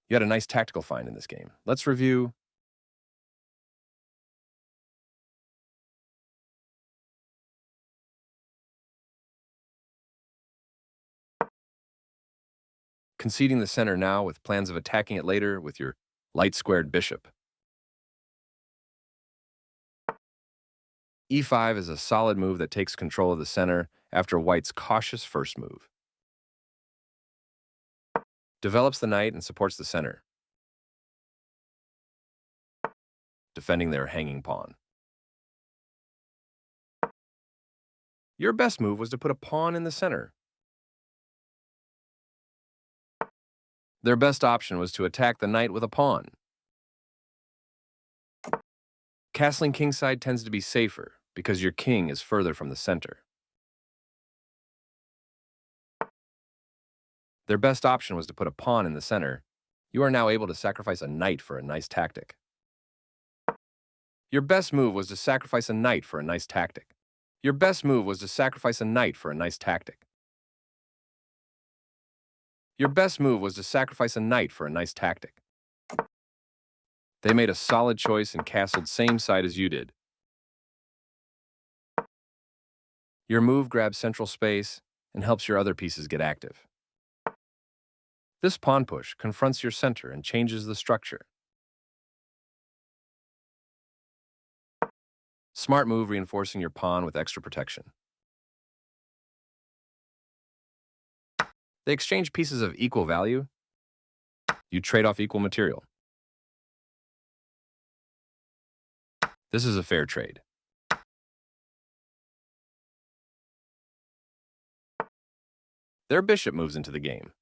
You had a nice tactical find in this game. Let's review. Conceding the center now with plans of attacking it later with your light-squared bishop. E5 is a solid move that takes control of the center after white's cautious first move. Develops the knight and supports the center, defending their hanging pawn. Your best move was to put a pawn in the center. Their best option was to attack the knight with a pawn. Castling kingside tends to be safer because your king is further from the center. Their best option was to put a pawn in the center. You are now able to sacrifice a knight for a nice tactic. Your best move was to sacrifice a knight for a nice tactic. Your best move was to sacrifice a knight for a nice tactic. Your best move was to sacrifice a knight for a nice tactic. They made a solid choice and castled same side as you did. Your move grabs central space and helps your other pieces get active. This pawn push confronts your center and changes the structure. Smart move reinforcing your pawn with extra protection. They exchange pieces of equal value. You trade off equal material. This is a fair trade. Their bishop moves into the game.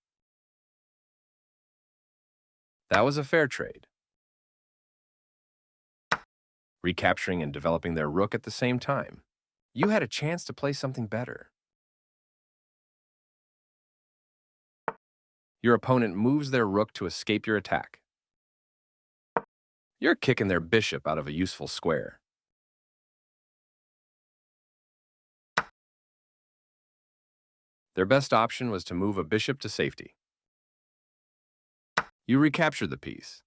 That was a fair trade. Recapturing and developing their rook at the same time. You had a chance to play something better. Your opponent moves their rook to escape your attack. You're kicking their bishop out of a useful square. Their best option was to move a bishop to safety. You recaptured the piece.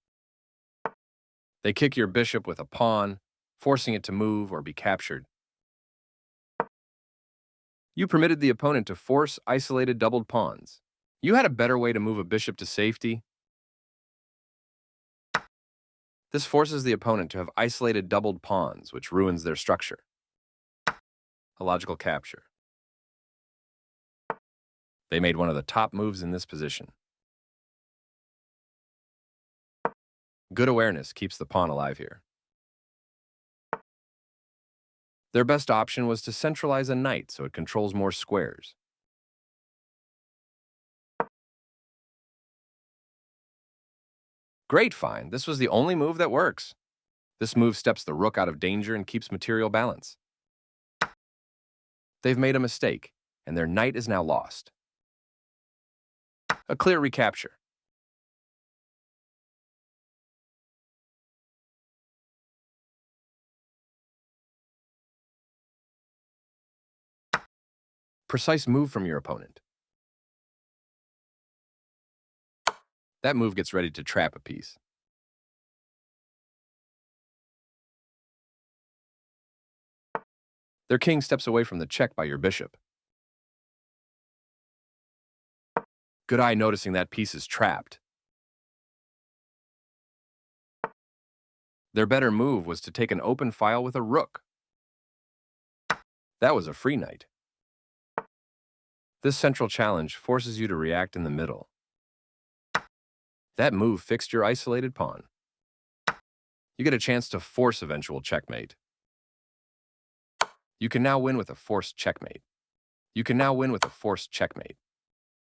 They kick your bishop with a pawn, forcing it to move or be captured. You permitted the opponent to force isolated doubled pawns. You had a better way to move a bishop to safety. This forces the opponent to have isolated doubled pawns, which ruins their structure. A logical capture. They made one of the top moves in this position. Good awareness keeps the pawn alive here. Their best option was to centralize a knight so it controls more squares. Great find. This was the only move that works. This move steps the rook out of danger and keeps material balance. They've made a mistake, and their knight is now lost. A clear recapture. Precise move from your opponent. That move gets ready to trap a piece. Their king steps away from the check by your bishop. Good eye noticing that piece is trapped. Their better move was to take an open file with a rook. That was a free knight. This central challenge forces you to react in the middle. That move fixed your isolated pawn. You get a chance to force eventual checkmate. You can now win with a forced checkmate. You can now win with a forced checkmate.